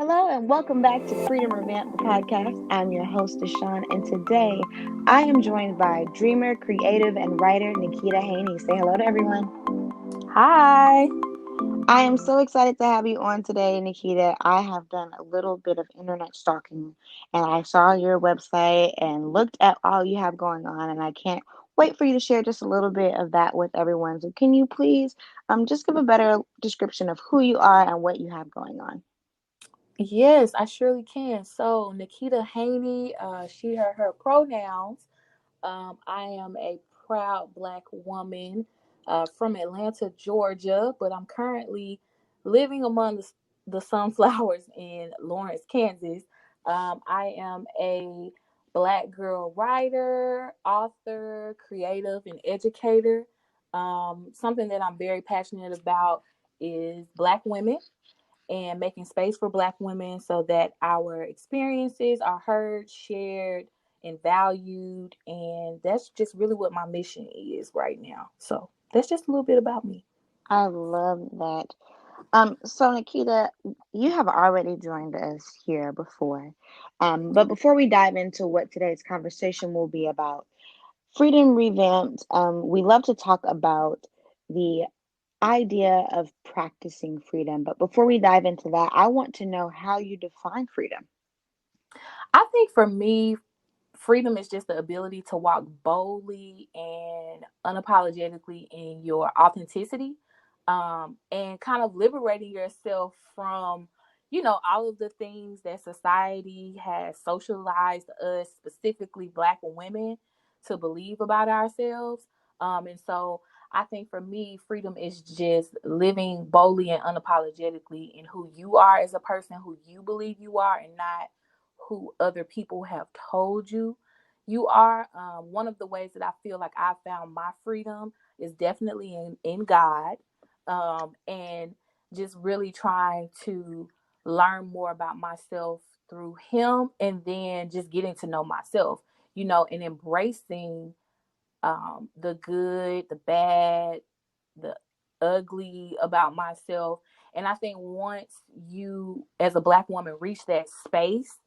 Hello and welcome back to Freedom Revamped, the podcast. I'm your host, DeShon, and today I am joined by dreamer, creative, and writer Nikita Haynie. Say hello to everyone. Hi. I am so excited to have you on today, Nikita. I have done a little bit of internet stalking and I saw your website and looked at all you have going on, and I can't wait for you to share just a little bit of that with everyone. So, can you please just give a better description of who you are and what you have going on? Yes, I surely can. So, Nikita Haynie, she, her pronouns. I am a proud Black woman from Atlanta, Georgia, but I'm currently living among the sunflowers in Lawrence, Kansas. I am a Black girl writer, author, creative, and educator. Something that I'm very passionate about is Black women and making space for Black women so that our experiences are heard, shared, and valued. And that's just really what my mission is right now. So that's just a little bit about me. I love that. So Nikita, you have already joined us here before. But before we dive into what today's conversation will be about, Freedom Revamped, we love to talk about the idea of practicing freedom. But before we dive into that, I want to know how you define freedom. I think for me, freedom is just the ability to walk boldly and unapologetically in your authenticity, and kind of liberating yourself from, all of the things that society has socialized us, specifically Black women, to believe about ourselves. And so I think for me, freedom is just living boldly and unapologetically in who you are as a person, who you believe you are, and not who other people have told you are. One of the ways that I feel like I found my freedom is definitely in God, and just really trying to learn more about myself through Him, and then just getting to know myself, and embracing the good, the bad, the ugly about myself. And I think once you, as a Black woman, reach that space,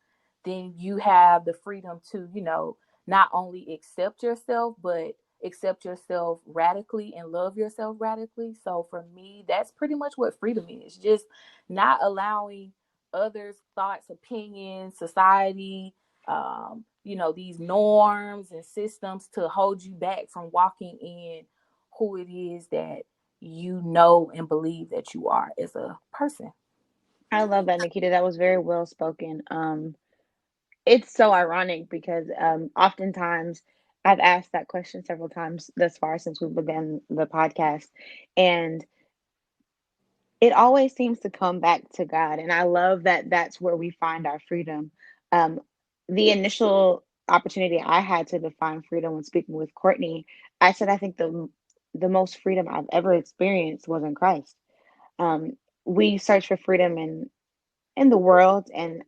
then you have the freedom to, not only accept yourself, but accept yourself radically and love yourself radically. So for me, that's pretty much what freedom is. Just not allowing others' thoughts, opinions, society, these norms and systems to hold you back from walking in who it is that you know and believe that you are as a person. I love that, Nikita. That was very well spoken. It's so ironic because oftentimes I've asked that question several times thus far since we began the podcast, and it always seems to come back to God. And I love that that's where we find our freedom. Um, the initial opportunity I had to define freedom when speaking with Courtney, I said I think the most freedom I've ever experienced was in Christ. Um, we search for freedom in the world, and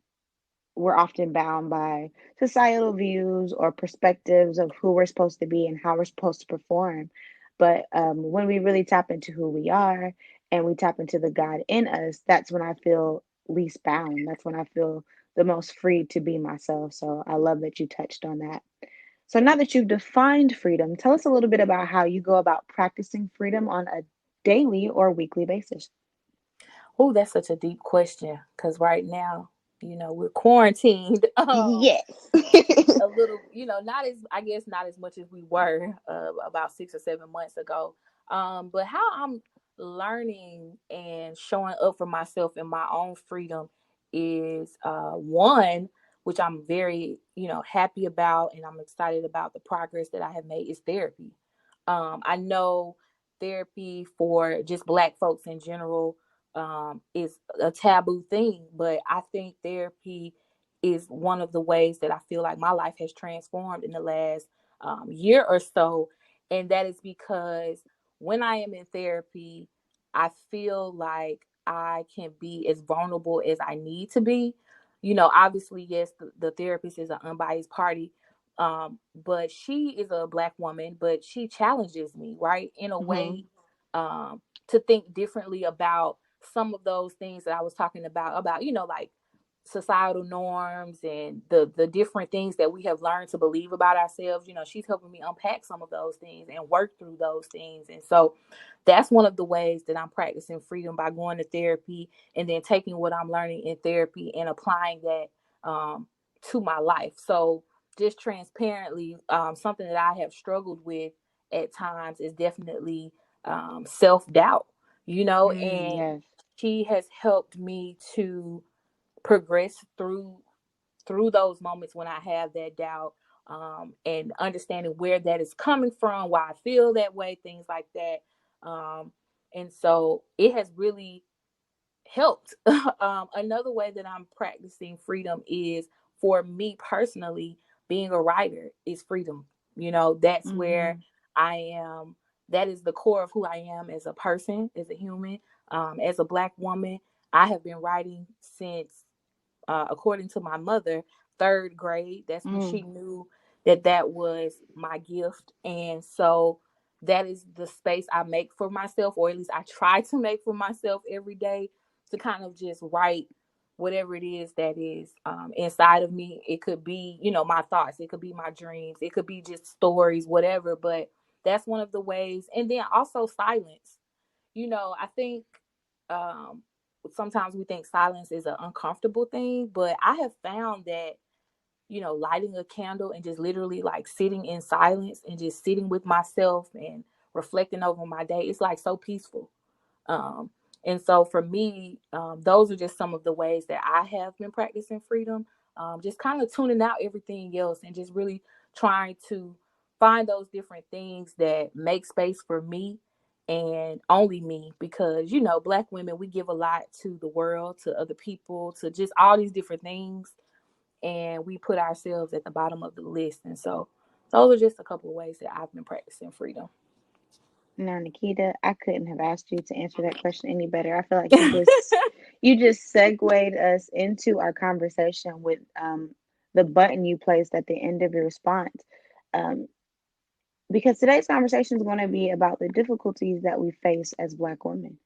we're often bound by societal views or perspectives of who we're supposed to be and how we're supposed to perform. But when we really tap into who we are and we tap into the God in us, that's when I feel least bound. That's when I feel the most free to be myself. So I love that you touched on that. So now that you've defined freedom, tell us a little bit about how you go about practicing freedom on a daily or weekly basis. Oh, that's such a deep question because right now, we're quarantined. Yes. A little, not as, I guess, not as much as we were about 6 or 7 months ago. But how I'm learning and showing up for myself in my own freedom is one, which I'm very, happy about, and I'm excited about the progress that I have made, is therapy. I know therapy for just Black folks in general is a taboo thing, but I think therapy is one of the ways that I feel like my life has transformed in the last year or so. And that is because when I am in therapy, I feel like I can be as vulnerable as I need to be. Obviously, yes, the therapist is an unbiased party, but she is a Black woman, but she challenges me, right, in a Hmm. way, to think differently about some of those things that I was talking about, like societal norms and the different things that we have learned to believe about ourselves. She's helping me unpack some of those things and work through those things. And so that's one of the ways that I'm practicing freedom, by going to therapy and then taking what I'm learning in therapy and applying that to my life. So just transparently, something that I have struggled with at times is definitely self-doubt, and Yes. she has helped me to progress through those moments when I have that doubt, and understanding where that is coming from, why I feel that way, things like that. And so it has really helped. Another way that I'm practicing freedom is, for me personally, being a writer is freedom. That's where Mhm. I am. That is the core of who I am as a person, as a human, as a Black woman. I have been writing since, according to my mother, third grade. That's when she Mm. knew that was my gift. And so that is the space I make for myself, or at least I try to make for myself every day, to kind of just write whatever it is that is inside of me. It could be, my thoughts, it could be my dreams, it could be just stories, whatever. But that's one of the ways. And then also silence. I think um, sometimes we think silence is an uncomfortable thing, but I have found that, lighting a candle and just literally like sitting in silence and just sitting with myself and reflecting over my day, it's like so peaceful. Um, and so for me, those are just some of the ways that I have been practicing freedom. Just kind of tuning out everything else and just really trying to find those different things that make space for me and only me. Because, Black women, we give a lot to the world, to other people, to just all these different things. And we put ourselves at the bottom of the list. And so those are just a couple of ways that I've been practicing freedom. Now, Nikita, I couldn't have asked you to answer that question any better. I feel like you just segued us into our conversation with the button you placed at the end of your response. Um, because today's conversation is going to be about the difficulties that we face as Black women.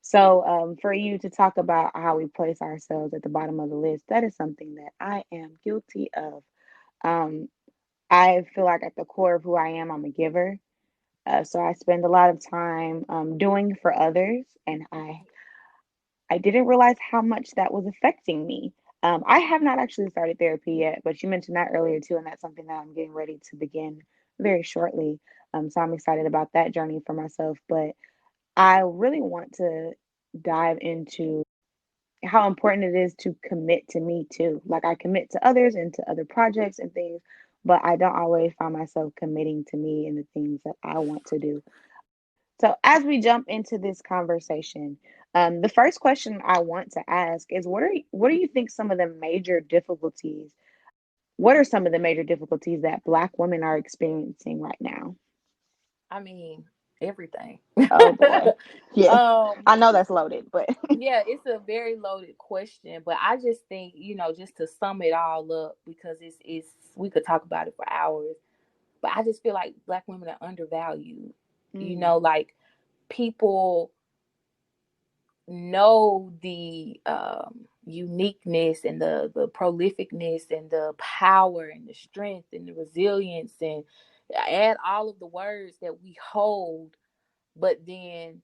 So, for you to talk about how we place ourselves at the bottom of the list, that is something that I am guilty of. Um, I feel like at the core of who I am, I'm a giver. So I spend a lot of time doing for others, and I didn't realize how much that was affecting me. I have not actually started therapy yet, but you mentioned that earlier too, and that's something that I'm getting ready to begin very shortly. So I'm excited about that journey for myself. But I really want to dive into how important it is to commit to me too. Like I commit to others and to other projects and things, but I don't always find myself committing to me and the things that I want to do. So, as we jump into this conversation, the first question I want to ask is, what do you think some of the major difficulties? What are some of the major difficulties that Black women are experiencing right now? I mean, everything. Oh boy, yeah, um, I know that's loaded, but yeah, it's a very loaded question, but I just think, just to sum it all up, because it's we could talk about it for hours, but I just feel like Black women are undervalued. mm, Like, people know the uniqueness and the prolificness and the power and the strength and the resilience, and add all of the words that we hold, but then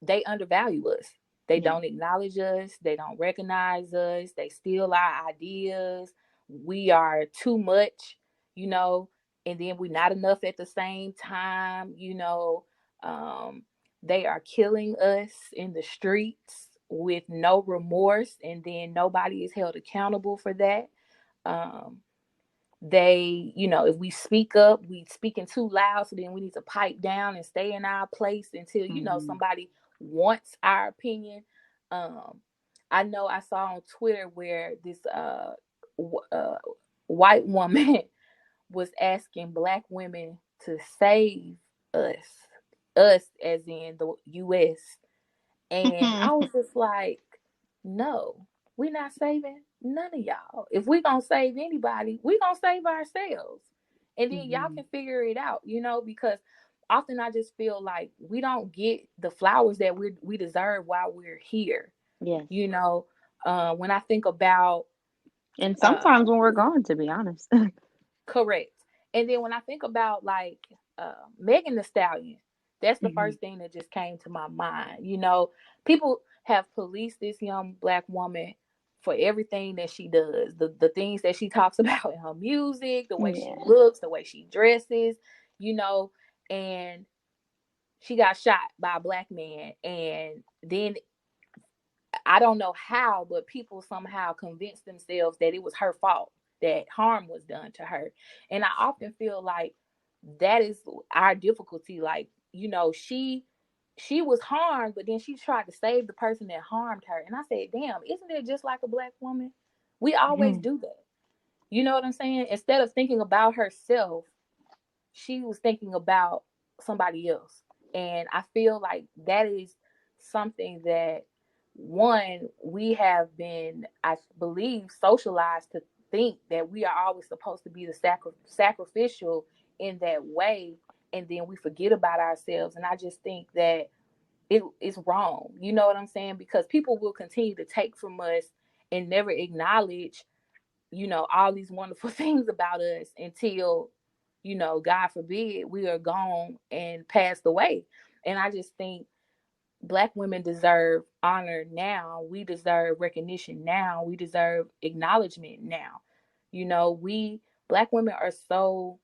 they undervalue us. They yeah, don't acknowledge us. They don't recognize us. They steal our ideas. We are too much, you know, and then we're not enough at the same time. Um, they are killing us in the streets with no remorse, and then nobody is held accountable for that. Um, if we speak up, we speaking too loud, so then we need to pipe down and stay in our place until hmm somebody wants our opinion. um I know I saw on Twitter where this white woman was asking Black women to save us as in the US. And I was just like, no, we're not saving none of y'all. If we gonna save anybody, we gonna save ourselves. And then y'all hmm can figure it out, because often I just feel like we don't get the flowers that we deserve while we're here, yes, you know. When I think about And uh, sometimes when we're gone, to be honest. correct, and then when I think about like Megan Thee Stallion, that's the Hmm. first thing that just came to my mind. You know, people have policed this young black woman for everything that she does, the things that she talks about in her music, the way she Yeah. looks, the way she dresses, you know, and she got shot by a black man, and then I don't know how, but people somehow convinced themselves that it was her fault, that harm was done to her. And I often feel like that is our difficulty. Like, you know, she was harmed, but then she tried to save the person that harmed her. And I said, damn, isn't it just like a black woman? We always do that. You know what I'm saying? Instead of thinking about herself, she was thinking about somebody else. And I feel like that is something that, one, we have been, I believe, socialized to think that we are always supposed to be the sacrificial in that way, and then we forget about ourselves. And I just think that it is wrong. You know what I'm saying? Because people will continue to take from us and never acknowledge, you know, all these wonderful things about us until, you know, God forbid, we are gone and passed away. And I just think black women deserve honor now. We deserve recognition now. We deserve acknowledgement now. You know, we black women are so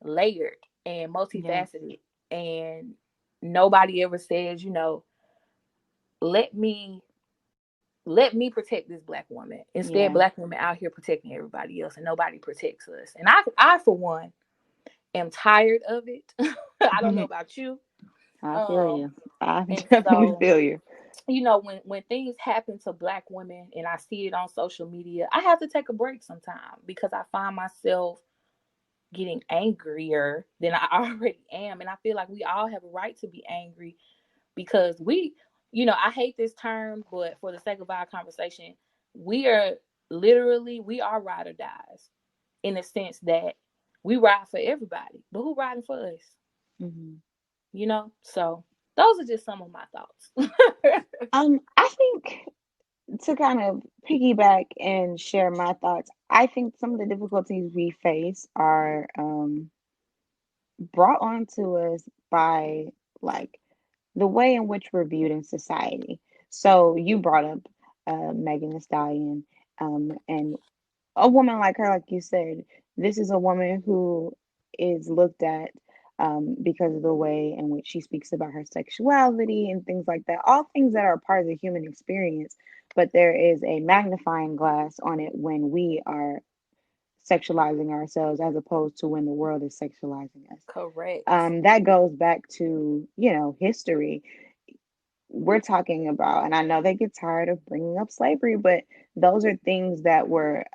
layered and Yes. multifaceted, and nobody ever says, you know, let me let me protect this black woman. Instead, Yeah. black women out here protecting everybody else, and nobody protects us. And I for one, am tired of it. I don't know about you. I feel Um, you. I and definitely so, feel you. you know, when things happen to black women and I see it on social media, I have to take a break sometime because I find myself getting angrier than I already am. And I feel like we all have a right to be angry because we, you know, I hate this term, but for the sake of our conversation, we are we are ride or dies in the sense that we ride for everybody, but who riding for us? Hmm. You know? So those are just some of my thoughts. I think to kind of piggyback and share my thoughts, I think some of the difficulties we face are brought onto us by like the way in which we're viewed in society. So you brought up Megan Thee Stallion, and a woman like her, like you said, this is a woman who is looked at because of the way in which she speaks about her sexuality and things like that. All things that are part of the human experience, but there is a magnifying glass on it when we are sexualizing ourselves as opposed to when the world is sexualizing us. Correct. That goes back to, history. We're talking about, and I know they get tired of bringing up slavery, but those are things that were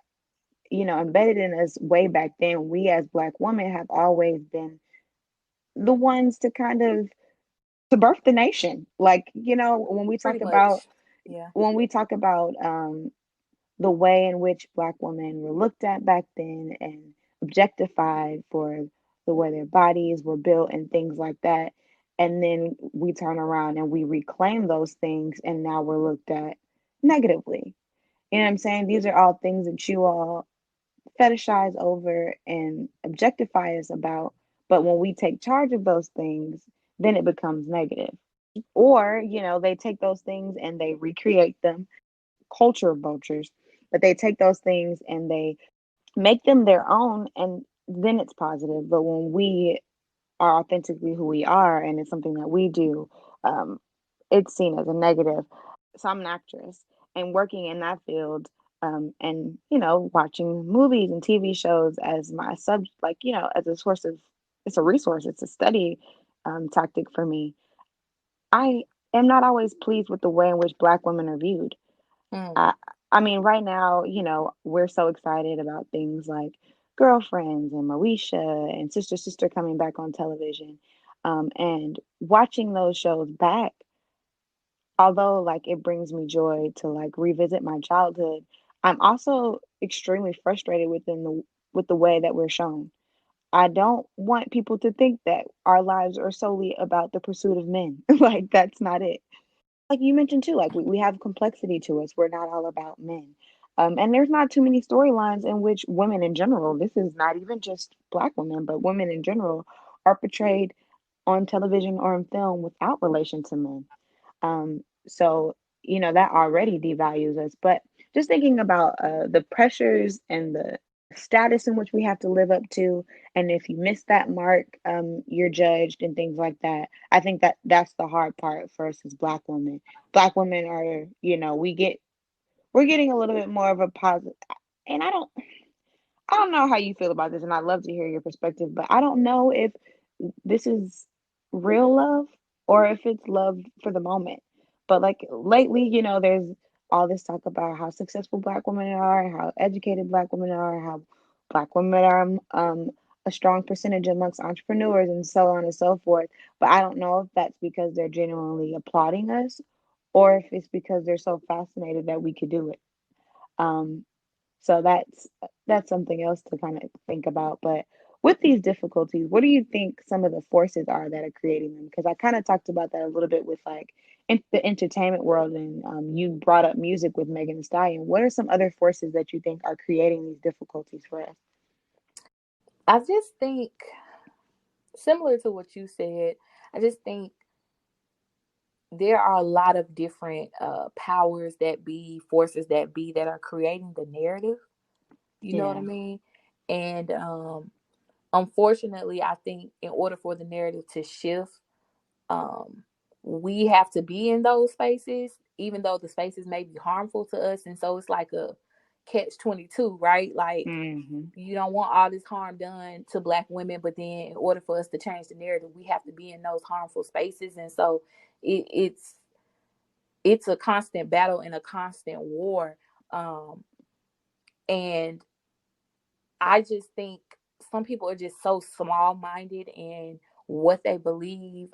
embedded in us way back then. We as Black women have always been the ones to kind of to birth the nation. Like, when we Pretty talk about much. Yeah. when we talk about the way in which Black women were looked at back then and objectified for the way their bodies were built and things like that. And then we turn around and we reclaim those things, and now we're looked at negatively. You know what I'm saying? These are all things that you all fetishize over and objectify us about. But when we take charge of those things, then it becomes negative. Or, they take those things and they recreate them, culture vultures, but they take those things and they make them their own, and then it's positive. But when we are authentically who we are and it's something that we do, um, it's seen as a negative. So I'm an actress and working in that field, and watching movies and TV shows as my subject, like as a source of, it's a resource, it's a study tactic for me. I am not always pleased with the way in which Black women are viewed. Mm. I, I mean, right now, we're so excited about things like Girlfriends and Moesha and Sister Sister coming back on television, and watching those shows back, although like it brings me joy to like revisit my childhood, I'm also extremely frustrated with the way that we're shown. I don't want people to think that our lives are solely about the pursuit of men. Like that's not it. like you mentioned too, like we have complexity to us. We're not all about men. And there's not too many storylines in which women in general, this is not even just black women, but women in general are portrayed on television or in film without relation to men. So, that already devalues us. But just thinking about the pressures and the status in which we have to live up to, and if you miss that mark, you're judged and things like that. I think that that's the hard part for us as Black women. Black women are, we're getting a little bit more of a positive, and I don't know how you feel about this, and I'd love to hear your perspective, but I don't know if this is real love or if it's love for the moment. But like lately, there's all this talk about how successful Black women are, how educated Black women are, how Black women are a strong percentage amongst entrepreneurs and so on and so forth. But I don't know if that's because they're genuinely applauding us or if it's because they're so fascinated that we could do it. Um, so that's something else to kind of think about. But with these difficulties, what do you think some of the forces are that are creating them? Because I kind of talked about that a little bit with like in the entertainment world, and you brought up music with Megan Thee Stallion. What are some other forces that you think are creating these difficulties for us? I just think, similar to what you said, I just think there are a lot of different powers that be, forces that be, that are creating the narrative. You know what I Yeah. mean? And unfortunately, I think in order for the narrative to shift, um, we have to be in those spaces, even though the spaces may be harmful to us. And so it's like a catch 22, right? Like, Hmm. you don't want all this harm done to Black women, but then in order for us to change the narrative, we have to be in those harmful spaces. And so it's a constant battle and a constant war. Um, and I just think some people are just so small minded in what they believe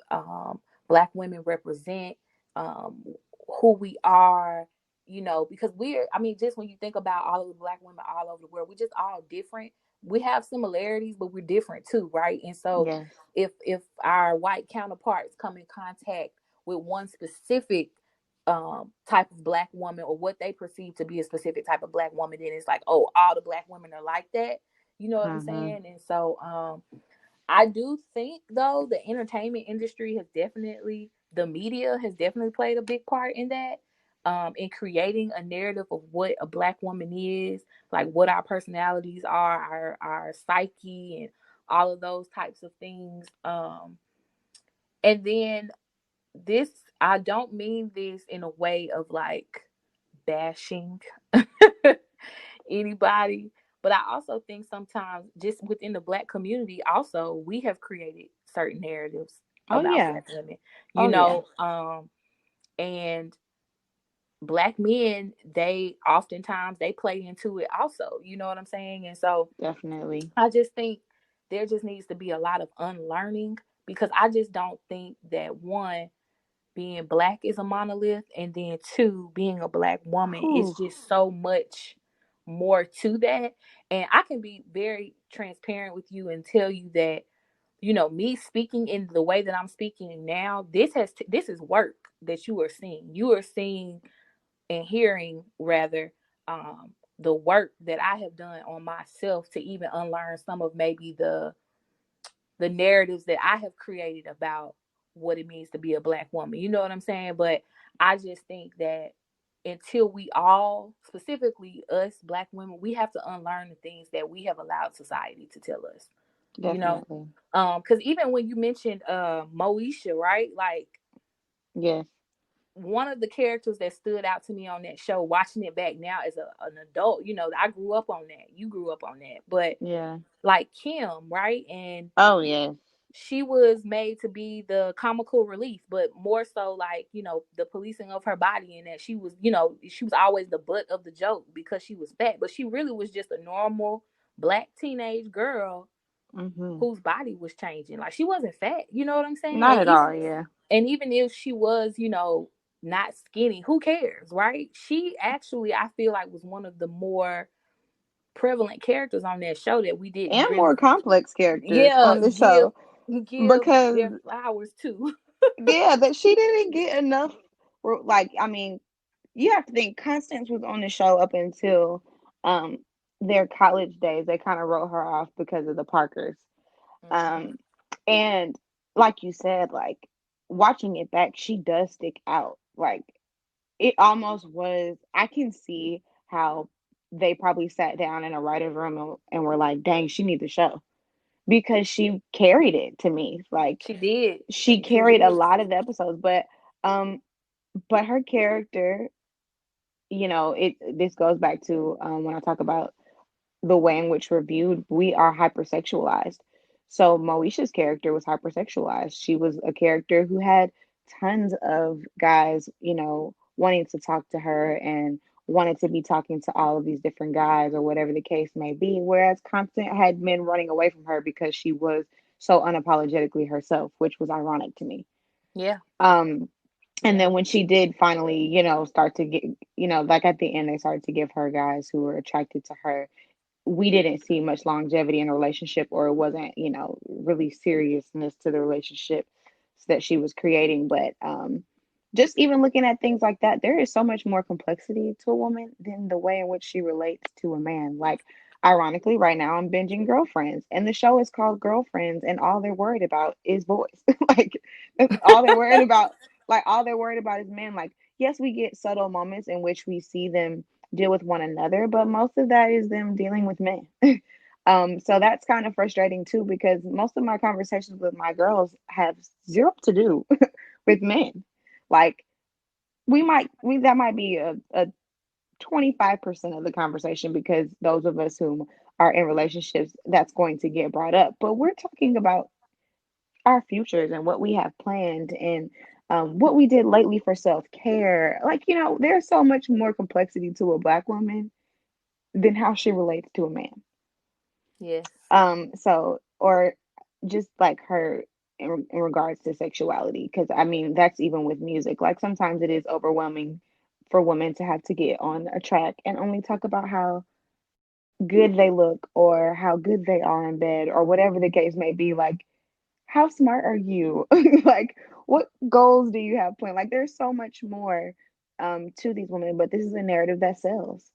Black women represent, um, who we are, because I mean, just when you think about all of the Black women all over the world, we just all different. We have similarities, but we're different too, right? And so Yes, if our white counterparts come in contact with one specific type of Black woman, or what they perceive to be a specific type of Black woman, then it's like, oh, all the Black women are like that. You know what I'm hmm, saying? And so I do think, though, the entertainment industry has definitely, the media has definitely played a big part in that, in creating a narrative of what a Black woman is, like what our personalities are, our psyche, and all of those types of things. And then this, I don't mean this in a way of like bashing anybody, but I also think sometimes just within the Black community, also we have created certain narratives oh about yeah, Black women, you oh yeah, know, and Black men, they oftentimes they play into it also, you know what I'm saying? And so definitely. I just think there just needs to be a lot of unlearning, because I just don't think that, one, being Black is a monolith, and then two, being a Black woman is Whew. just so much more to that. And I can be very transparent with you and tell you that, me speaking in the way that I'm speaking now, this is work that you are seeing and hearing, rather, the work that I have done on myself to even unlearn some of maybe the narratives that I have created about what it means to be a Black woman. You know what I'm saying? But I just think that until we all, specifically us Black women, we have to unlearn the things that we have allowed society to tell us. You know, Definitely. because even when you mentioned Moesha, right? Like, Yes. one of the characters that stood out to me on that show, watching it back now as an adult, I grew up on that. You grew up on that, but Yeah. like Kim, right? And Oh yes. she was made to be the comical relief, but more so like, the policing of her body, and that she was always the butt of the joke because she was fat, but she really was just a normal Black teenage girl Hmm. whose body was changing. Like, she wasn't fat, you know what I'm saying? Not at all. Yeah. And even if she was, not skinny, who cares, right? She actually, I feel like, was one of the more prevalent characters on that show that we didn't And really, more complex characters yeah, on the give show give because their flowers to. yeah, that she didn't get enough like, I mean, you have to think Constance was on the show up until um their college days. They kind of wrote her off because of the Parkers. Mm-hmm. Um and like you said, like watching it back, she does stick out. Like it almost was, I can see how they probably sat down in a writer's room and were like, dang, she needs a show. Because she carried it to me. Like She did. she She truly carried a did. lot of the episodes, um but her character, it this goes back to when I talk about the way in which we're viewed, we are hypersexualized. So Moesha's character was hypersexualized. She was a character who had tons of guys, wanting to talk to her and wanted to be talking to all of these different guys or whatever the case may be. Whereas Constant had men running away from her because she was so unapologetically herself, which was ironic to me. Yeah. Um, and Yeah. then when she did finally, start to get, like at the end, they started to give her guys who were attracted to her. We didn't see much longevity in a relationship, or it wasn't, really seriousness to the relationship that she was creating. But just even looking at things like that, there is so much more complexity to a woman than the way in which she relates to a man. Like, ironically, right now I'm binging Girlfriends, and the show is called Girlfriends, and all they're worried about is boys. Like, that's all they're worried about. Like, all they're worried about is men. Like, yes, we get subtle moments in which we see them deal with one another, but most of that is them dealing with men. So that's kind of frustrating too, because most of my conversations with my girls have zero to do with men. Like, we that might be a 25% of the conversation, because those of us who are in relationships, that's going to get brought up. But we're talking about our futures and what we have planned, and what we did lately for self care. Like, there's so much more complexity to a Black woman than how she relates to a man. Yes. So, or just like her in regards to sexuality, because I mean, that's even with music. Like, sometimes it is overwhelming for women to have to get on a track and only talk about how good they look or how good they are in bed or whatever the case may be. Like, how smart are you? Like, what goals do you have planned? Like, there's so much more to these women, but this is a narrative that sells,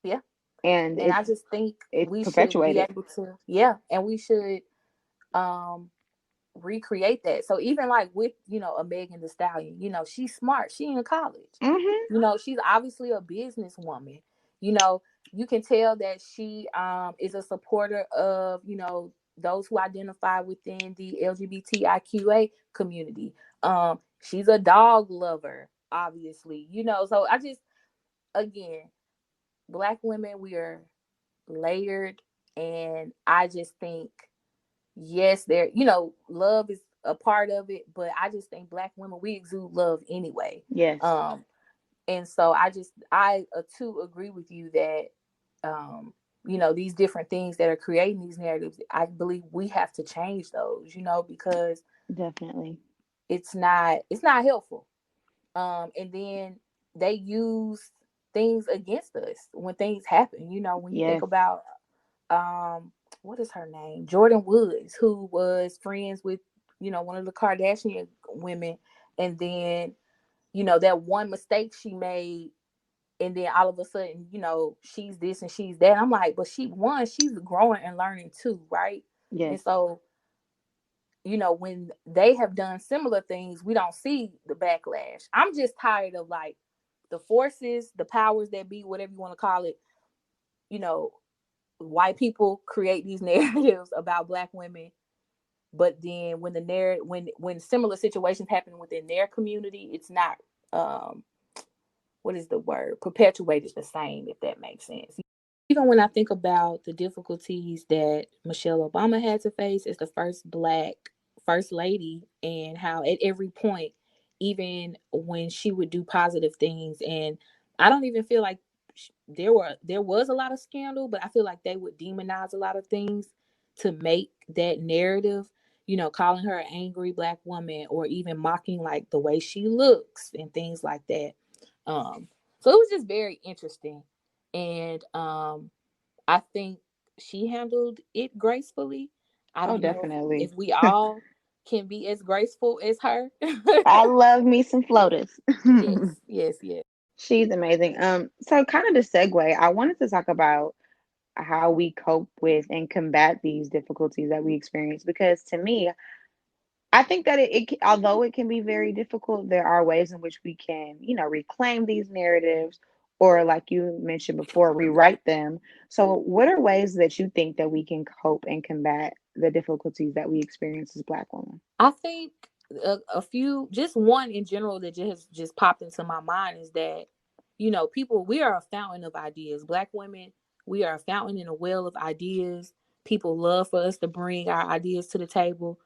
Yeah. and And it's I just think it's we should be perpetuated. able to, yeah, and we should um recreate that. So even like with, a Megan Thee Stallion, she's smart. She in college. Hmm. She's obviously a businesswoman. You know, you can tell that she is a supporter of, those who identify within the LGBTIQA community. She's a dog lover, obviously. So I just, again, Black women, we are layered, and I just think, yes, there, love is a part of it, but I just think Black women, we exude love anyway. Yes, um and so I too agree with you that these different things that are creating these narratives, I believe we have to change those, because definitely. it's not helpful. And then they use things against us when things happen. When you think Yes, about um what is her name, Jordan Woods, who was friends with one of the Kardashian women, and then that one mistake she made, and then all of a sudden she's this and she's that. I'm like, but she's growing and learning too, right? And yes. so when they have done similar things, we don't see the backlash. I'm just tired of, like, the forces, the powers that be, whatever you want to call it. you know White people create these narratives about Black women, but then when the narrative when similar situations happen within their community, it's not, um what is the word, perpetuated the same, if that makes sense. Even when I think about the difficulties that Michelle Obama had to face as the first Black first lady, and how at every point, even when she would do positive things, and I don't even feel like there was a lot of scandal, but I feel like they would demonize a lot of things to make that narrative, calling her an angry Black woman, or even mocking like the way she looks and things like that. So it was just very interesting. And I think she handled it gracefully. I Oh, don't know definitely. if we all can be as graceful as her. I love me some floaters. Yes, yes, yes. She's amazing. So kind of to segue, I wanted to talk about how we cope with and combat these difficulties that we experience because to me, I think that although it can be very difficult, there are ways in which we can, reclaim these narratives or, like you mentioned before, rewrite them. So, what are ways that you think that we can cope and combat the difficulties that we experience as Black women? I think a few, just one in general that just popped into my mind is that, people, we are a fountain of ideas. Black women, we are a fountain and a well of ideas. People love for us to bring our ideas to the table.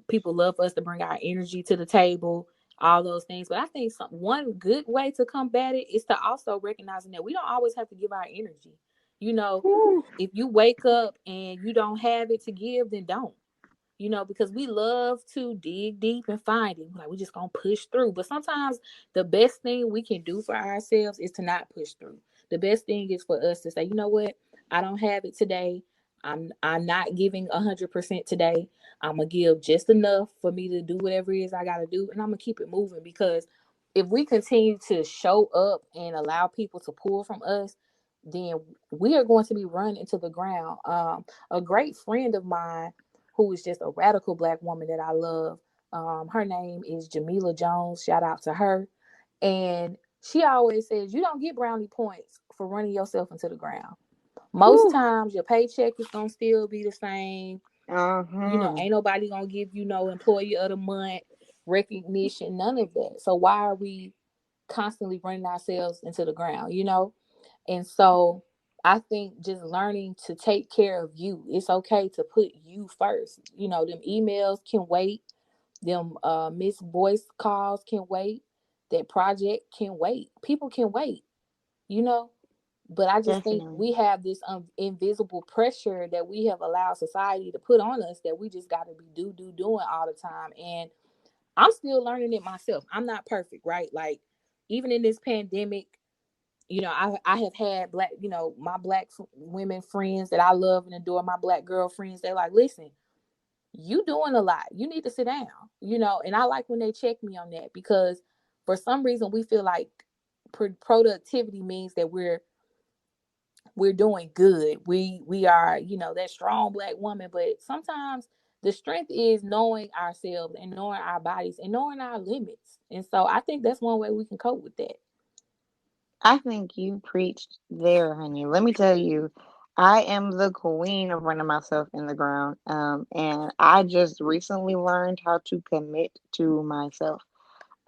People love for us to bring our energy to the table, all those things. But I think one good way to combat it is to also recognizing that we don't always have to give our energy. You know, Whew. if you wake up and you don't have it to give, then don't. Because we love to dig deep and find it. Like, we just gonna push through. But sometimes the best thing we can do for ourselves is to not push through. The best thing is for us to say, you know what, I don't have it today. I'm not giving 100% today. I'm gonna give just enough for me to do whatever it is I gotta do, and I'm gonna keep it moving. Because if we continue to show up and allow people to pull from us, then we are going to be run into the ground. A great friend of mine who is just a radical Black woman that I love. Her name is Jamila Jones. Shout out to her. And she always says, you don't get brownie points for running yourself into the ground. Most Whew. times your paycheck is gonna still be the same. Uh-huh. Ain't nobody gonna give you no employee of the month recognition, none of that. So why are we constantly running ourselves into the ground? And so I think just learning to take care of you. It's okay to put you first. Them emails can wait. Them miss voice calls can wait. That project can wait. People can wait, you know. But I just think Definitely. we have this invisible pressure that we have allowed society to put on us, that we just got to be doing all the time. And I'm still learning it myself. I'm not perfect, right? Like, even in this pandemic, I have had my Black women friends that I love and adore, my Black girlfriends. They're like, listen, you doing a lot. You need to sit down, and I like when they check me on that, because for some reason we feel like productivity means that we're doing good. We are, that strong Black woman, but sometimes the strength is knowing ourselves and knowing our bodies and knowing our limits. And so I think that's one way we can cope with that. I think you preached there, honey. Let me tell you, I am the queen of running myself in the ground. And I just recently learned how to commit to myself.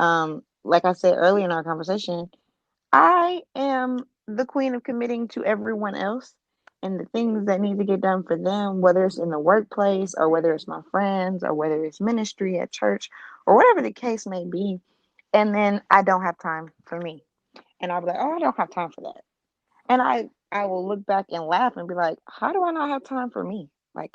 Like I said earlier in our conversation, I am the queen of committing to everyone else and the things that need to get done for them, whether it's in the workplace or whether it's my friends or whether it's ministry at church or whatever the case may be. And then I don't have time for me. And I'll be like, oh, I don't have time for that. And I will look back and laugh and be like, how do I not have time for me? Like,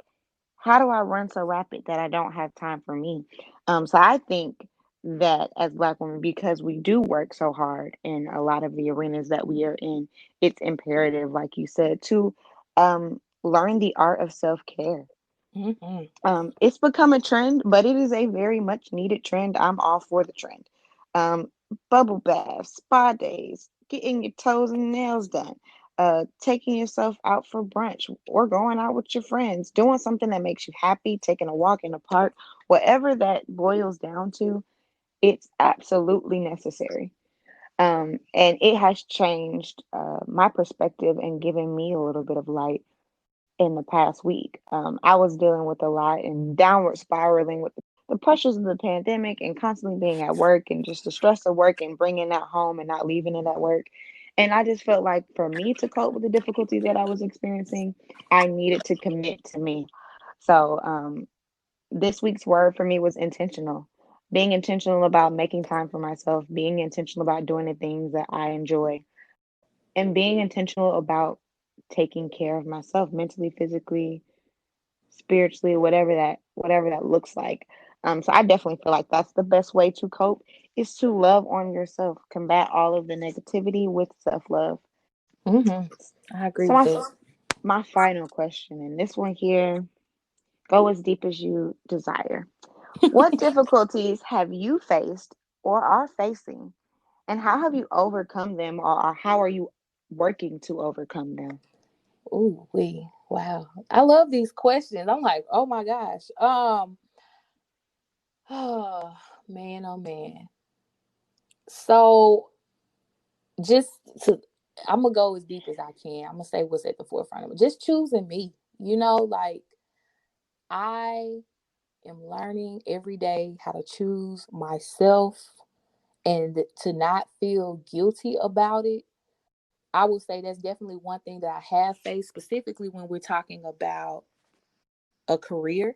how do I run so rapid that I don't have time for me? So I think that as Black women, because we do work so hard in a lot of the arenas that we are in, it's imperative, like you said, to learn the art of self care. Mm-hmm. It's become a trend, but it is a very much needed trend. I'm all for the trend. Um, Bubble baths, spa days, getting your toes and nails done, taking yourself out for brunch or going out with your friends, doing something that makes you happy, taking a walk in the park, whatever that boils down to, it's absolutely necessary. And it has changed my perspective and given me a little bit of light in the past week. I was dealing with a lot and downward spiraling with the pressures of the pandemic and constantly being at work and just the stress of work and bringing that home and not leaving it at work. And I just felt like for me to cope with the difficulties that I was experiencing, I needed to commit to me. So this week's word for me was intentional. Being intentional about making time for myself, being intentional about doing the things that I enjoy, and being intentional about taking care of myself mentally, physically, spiritually, whatever that looks like. So I definitely feel like that's the best way to cope is to love on yourself, combat all of the negativity with self-love. Mm-hmm. I agree So with my that. my final question, and this one here, go as deep as you desire. What difficulties have you faced or are facing, and how have you overcome them, or how are you working to overcome them? Ooh, wow. I love these questions. I'm like, oh my gosh. Oh man, oh man. So just to I'm gonna go as deep as I can. I'm gonna say what's at the forefront of it. Just choosing me. Like I am learning every day how to choose myself and to not feel guilty about it. I would say that's definitely one thing that I have faced, specifically when we're talking about a career.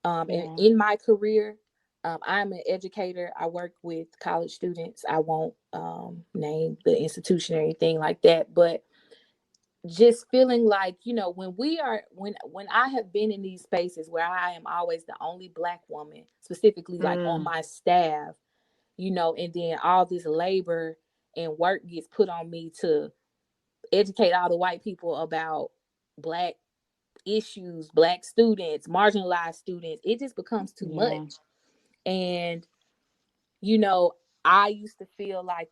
And Yeah. in my career, I'm an educator. I work with college students. I won't name the institution or anything like that, but just feeling like, when I have been in these spaces where I am always the only Black woman, specifically like on Mm, my staff, and then all this labor and work gets put on me to educate all the white people about Black issues, Black students, marginalized students. It just becomes too yeah. much. And, you know, I used to feel like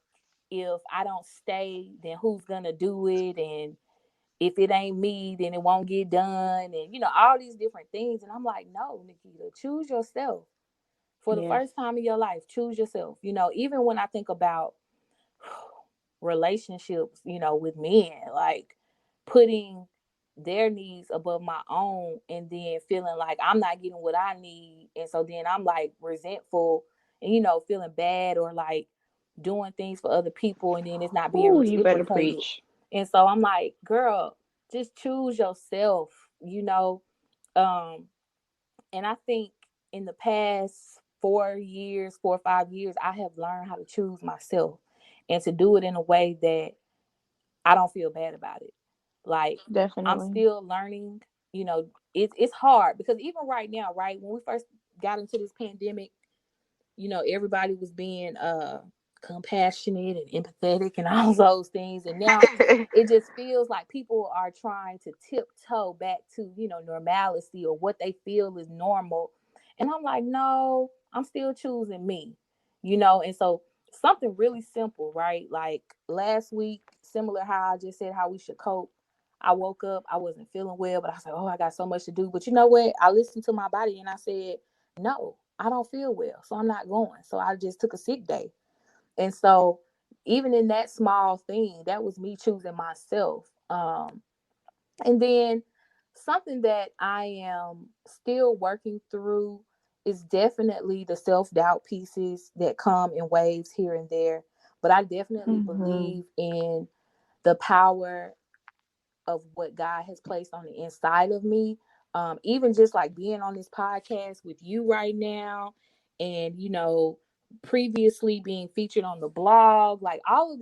if I don't stay, then who's going to do it? And if it ain't me, then it won't get done. And, all these different things. And I'm like, no, Nikita, choose yourself. For the Yes. first time in your life, choose yourself. Even when I think about relationships, with men, like putting their needs above my own and then feeling like I'm not getting what I need. And so then I'm like resentful and, feeling bad or like doing things for other people and then it's not being Ooh, you better reciprocated. preach. And so I'm like, girl, just choose yourself, Um, and I think in the past 4 years, 4 or 5 years, I have learned how to choose myself and to do it in a way that I don't feel bad about it. Like I'm Definitely. still learning, it's hard because even right now, right, when we first got into this pandemic, everybody was being compassionate and empathetic and all those things. And now it just feels like people are trying to tiptoe back to, normalcy or what they feel is normal. And I'm like, no, I'm still choosing me, and so something really simple, right? Like last week, similar how I just said how we should cope. I woke up, I wasn't feeling well, but I was like, oh, I got so much to do. But you know what? I listened to my body and I said, no, I don't feel well, so I'm not going. So I just took a sick day. And so even in that small thing, that was me choosing myself. And then something that I am still working through is definitely the self-doubt pieces that come in waves here and there. But I definitely Hmm. believe in the power of what God has placed on the inside of me. Even just like being on this podcast with you right now, and previously being featured on the blog, like all of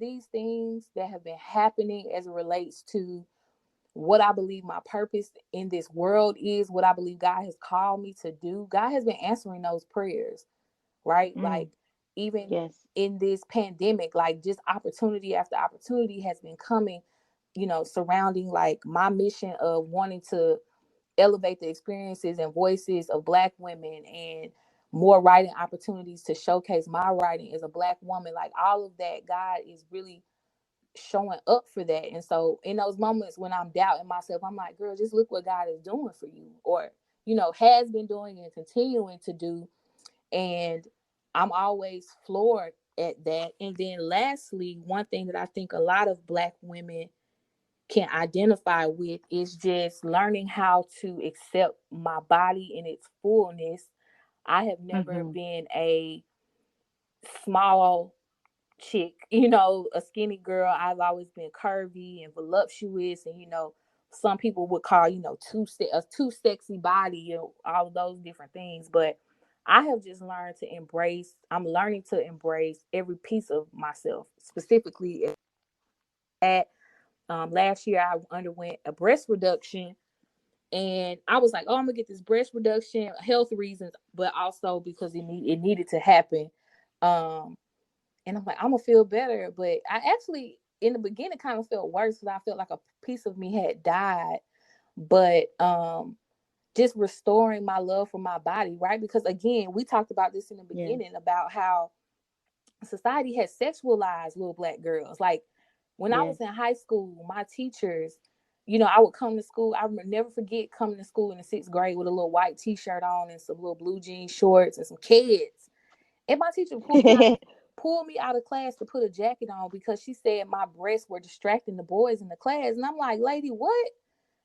these things that have been happening as it relates to what I believe my purpose in this world is, what I believe God has called me to do. God has been answering those prayers, right? Mm, Like even yes. in this pandemic, like just opportunity after opportunity has been coming, surrounding like my mission of wanting to elevate the experiences and voices of Black women and more writing opportunities to showcase my writing as a Black woman. Like all of that, God is really showing up for that. And so in those moments when I'm doubting myself, I'm like, girl, just look what God is doing for you, or has been doing and continuing to do. And I'm always floored at that. And then lastly, one thing that I think a lot of Black women can identify with is just learning how to accept my body in its fullness. I have never Hmm. been a small chick, a skinny girl. I've always been curvy and voluptuous, and some people would call, a too sexy body, all of those different things. But I have just learned to embrace. I'm learning to embrace every piece of myself, specifically at last year I underwent a breast reduction, and I was like, oh, I'm gonna get this breast reduction, health reasons, but also because it needed to happen. Um, and I'm like, I'm gonna feel better. But I actually, in the beginning, kind of felt worse because I felt like a piece of me had died. But just restoring my love for my body, right? Because again, we talked about this in the Yes. beginning about how society has sexualized little black girls. Like when I was Yes. in high school, my teachers, I would come to school. I never forget coming to school in the 6th grade with a little white t-shirt on and some little blue jean shorts and some kids. And my teacher pulled me out of class to put a jacket on because she said my breasts were distracting the boys in the class. And I'm like, lady, what?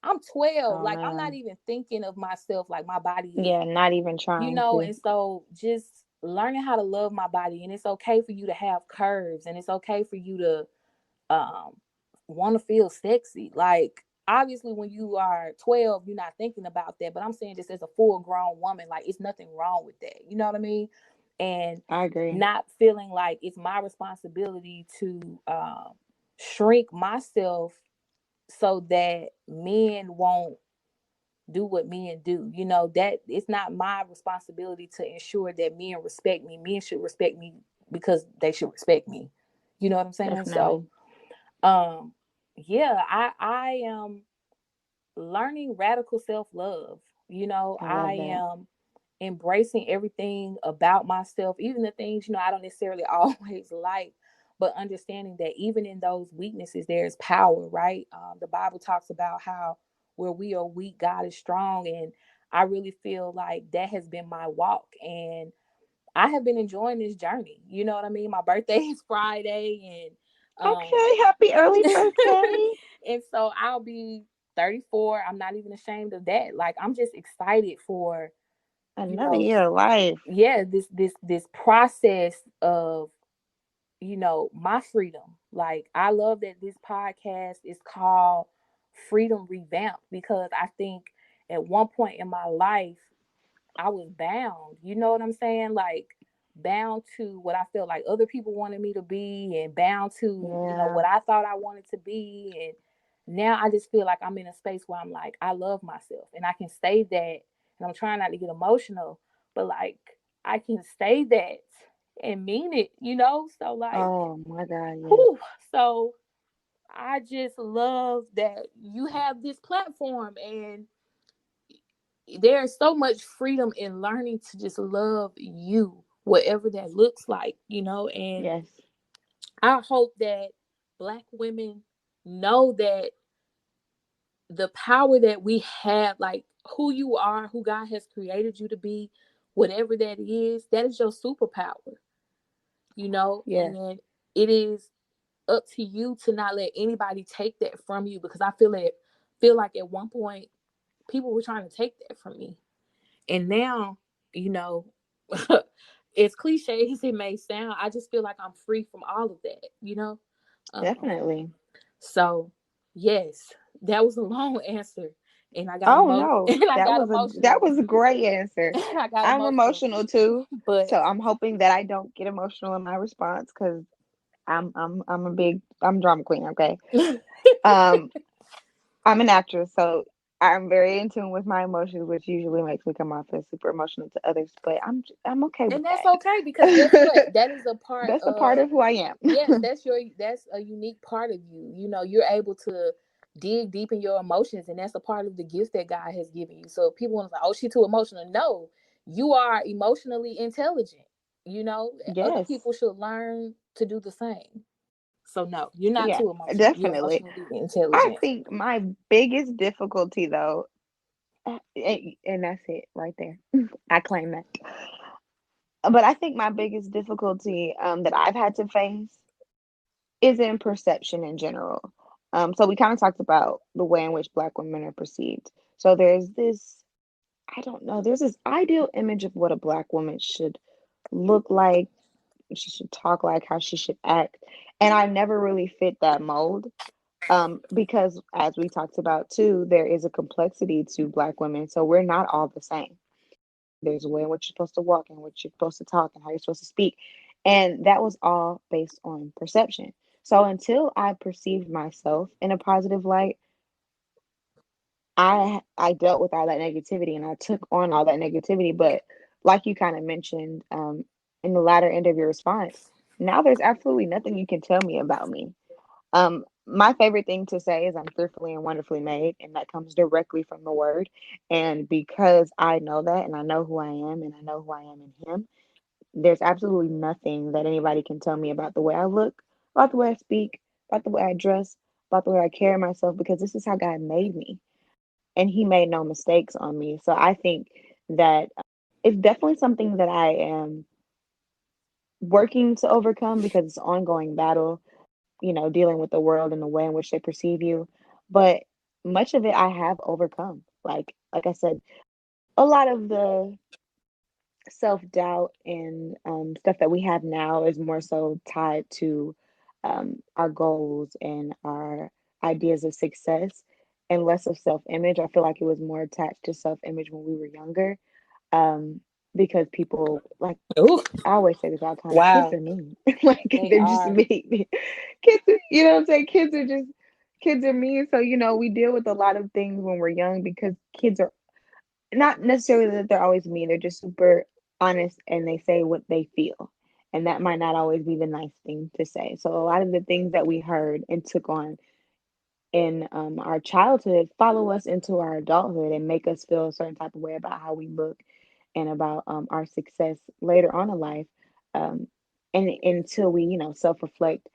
I'm 12. Oh Like, I'm not man. even thinking of myself like my body is, Yeah, not even trying to. and so just learning how to love my body. And it's okay for you to have curves, and it's okay for you to um want to feel sexy. Like, obviously when you are 12, you're not thinking about that, but I'm saying this as a full grown woman, like it's nothing wrong with that, you know what I mean? And I agree. not feeling like it's my responsibility to shrink myself so that men won't do what men do. That it's not my responsibility to ensure that men respect me. Men should respect me because they should respect me. You know what I'm saying? So Definitely. um yeah, I am learning radical self-love. I I love that. am embracing everything about myself, even the things I don't necessarily always like, but understanding that even in those weaknesses there's power, right? The Bible talks about how where we are weak, God is strong. And I really feel like that has been my walk, and I have been enjoying this journey. You know what I mean? My birthday is Friday, and Okay, happy early birthday. and so I'll be 34. I'm not even ashamed of that. Like, I'm just excited for, you Another know, year of life. yeah, this process of, my freedom. Like, I love that this podcast is called Freedom Revamped, because I think at one point in my life I was bound. You know what I'm saying? Like, bound to what I felt like other people wanted me to be, and bound to, Yeah. what I thought I wanted to be. And now I just feel like I'm in a space where I'm like, I love myself and I can say that. And I'm trying not to get emotional, but like, I can say that and mean it. So like, Oh my God, yes. whew. So I just love that you have this platform, and there's so much freedom in learning to just love you, whatever that looks like. And Yes. I hope that Black women know that the power that we have, like who you are, who God has created you to be, whatever that is your superpower. Yes. And it is up to you to not let anybody take that from you, because I feel like at one point people were trying to take that from me. And now, you know, as cliche as it may sound, I just feel like I'm free from all of that. Um, Definitely. so yes, that was a long answer, and I got Oh no, and I that got was emotional, a great answer. and I got I'm emotional, emotional too, but so I'm hoping that I don't get emotional in my response because I'm drama queen. Okay, um, I'm an actress, so I'm very in tune with my emotions, which usually makes me come off as super emotional to others. But I'm okay with and that's okay, because guess what? that. That is a part That's a part of, of who I am. yes, that's a unique part of you. You're able to dig deep in your emotions, and that's a part of the gift that God has given you. So if people want to say, "Oh, she's too emotional." No, you are emotionally intelligent. Other Yes. people should learn to do the same. So no, you're not Yeah, too emotional. You're definitely. emotionally I intelligent. think my biggest difficulty though, and that's it right there. I claim that. But I think my biggest difficulty that I've had to face is in perception in general. So we kind of talked about the way in which Black women are perceived. So there's this, I don't know, there's this ideal image of what a Black woman should look like, she should talk like, how she should act. And I never really fit that mold. Because as we talked about too, there is a complexity to Black women. So we're not all the same. There's a way in which you're supposed to walk and what you're supposed to talk and how you're supposed to speak. And that was all based on perception. So until I perceived myself in a positive light, I dealt with all that negativity and I took on all that negativity. But like you kind of mentioned in the latter end of your response, now there's absolutely nothing you can tell me about me. my favorite thing to say is I'm fearfully and wonderfully made, and that comes directly from the word. And because I know that, and I know who I am, and I know who I am in Him, there's absolutely nothing that anybody can tell me about the way I look, about the way I speak, about the way I dress, about the way I carry myself, because this is how God made me, and He made no mistakes on me. So I think that it's definitely something that I am working to overcome because it's an ongoing battle, dealing with the world and the way in which they perceive you. But much of it I have overcome. Like I said, a lot of the self-doubt and stuff that we have now is more so tied to our goals and our ideas of success and less of self-image. I feel like it was more attached to self-image when we were younger, um, because people, like, Ooh, I always say this all the time, kids wow, are mean. Like, they they're just are. mean. Kids, you know what I'm saying? Kids are mean. So, we deal with a lot of things when we're young because kids are not necessarily that they're always mean, they're just super honest and they say what they feel. And that might not always be the nice thing to say. So, a lot of the things that we heard and took on in our childhood follow us into our adulthood and make us feel a certain type of way about how we look and about our success later on in life. Um, and until we, self reflect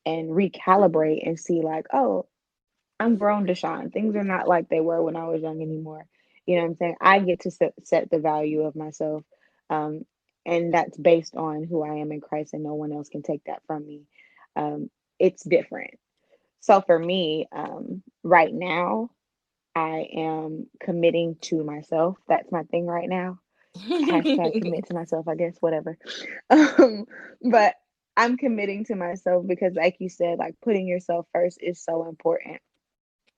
and recalibrate and see, like, oh, I'm grown, DeShon. Things are not like they were when I was young anymore. You know what I'm saying? I get to set the value of myself. Um, and that's based on who I am in Christ, and no one else can take that from me. It's different. So for me, right now, I am committing to myself. That's my thing right now. Hashtag commit to myself, I guess, whatever. But I'm committing to myself because, like you said, like putting yourself first is so important.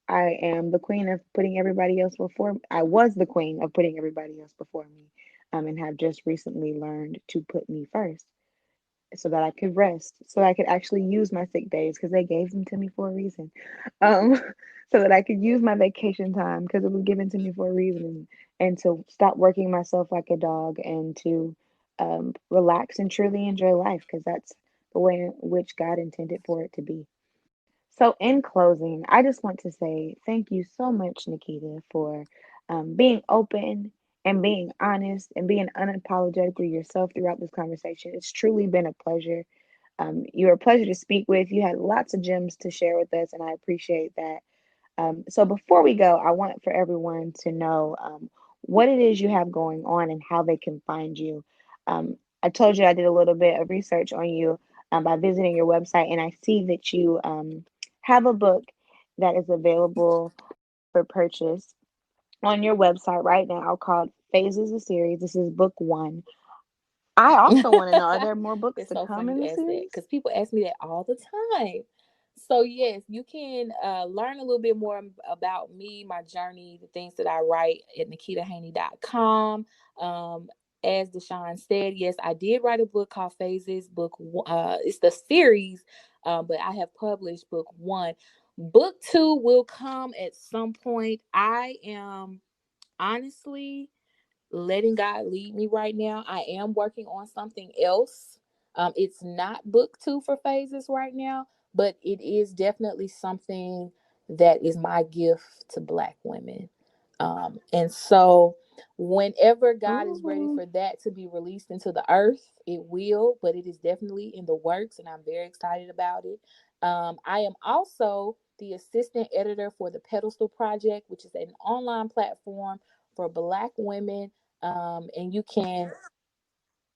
I am the queen of putting everybody else before. I was the queen of putting everybody else before me, and have just recently learned to put me first so that I could rest, so that I could actually use my sick days because they gave them to me for a reason. Um, so that I could use my vacation time because it was given to me for a reason, and to stop working myself like a dog and to relax and truly enjoy life because that's the way in which God intended for it to be. So, in closing, I just want to say thank you so much, Nikita, for being open and being honest and being unapologetically yourself throughout this conversation. It's truly been a pleasure. You're a pleasure to speak with. You had lots of gems to share with us, and I appreciate that. So, before we go, I want for everyone to know what it is you have going on and how they can find you. I told you I did a little bit of research on you by visiting your website, and I see that you have a book that is available for purchase on your website right now called Phases of Series. This is book one. I also want to know, are there more books It's to so come funny in you the ask that series? because people ask me that all the time. So yes, you can learn a little bit more about me, my journey, the things that I write at nikitahaynie.com. Um, as DeShon said, yes, I did write a book called Phases. It's the series, but I have published book one. Book two will come at some point. I am honestly letting God lead me right now. I am working on something else. It's not book two for phases right now, but it is definitely something that is my gift to Black women. And so, whenever God is ready Ooh, for that to be released into the earth, it will, but it is definitely in the works, and I'm very excited about it. I am also the assistant editor for the Pedestal Project, which is an online platform for Black women, and you can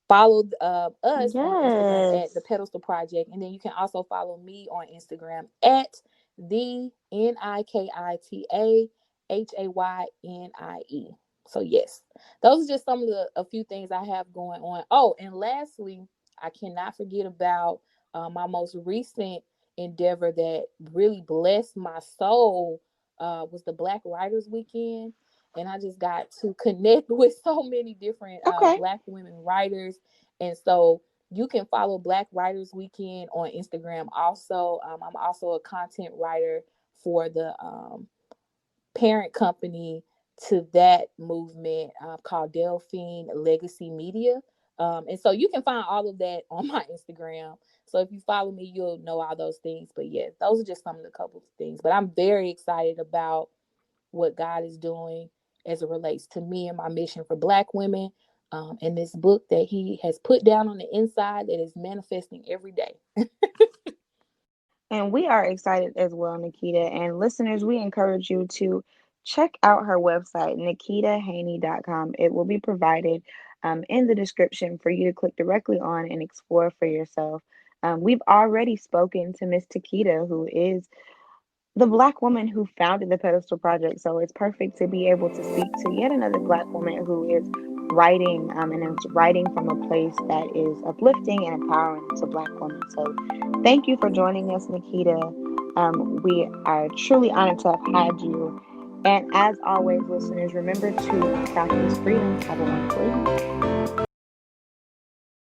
follow us on Instagram at the yes. Pedestal Project, and then you can also follow me on Instagram at the NikitaHaynie. So yes, those are just some of the a few things I have going on. Oh, and lastly, I cannot forget about my most recent endeavor that really blessed my soul. Was the Black Writers Weekend, and I just got to connect with so many different Okay. Black women writers. And so you can follow Black Writers Weekend on Instagram. Also, I'm also a content writer for the parent company to that movement called Delphine Legacy Media. And so you can find all of that on my Instagram. So if you follow me, you'll know all those things. But yeah, those are just some of the couple of things. But I'm very excited about what God is doing as it relates to me and my mission for Black women, and this book that He has put down on the inside that is manifesting every day. And we are excited as well, Nikita. And listeners, we encourage you to check out her website, nikitahaynie.com. It will be provided in the description for you to click directly on and explore for yourself. We've already spoken to Miss Nikita, who is the Black woman who founded the Pedestal Project. So it's perfect to be able to speak to yet another Black woman who is writing and is writing from a place that is uplifting and empowering to Black women. So thank you for joining us, Nikita. We are truly honored to have had you. And as always, listeners, remember to practice freedom. Have a wonderful evening.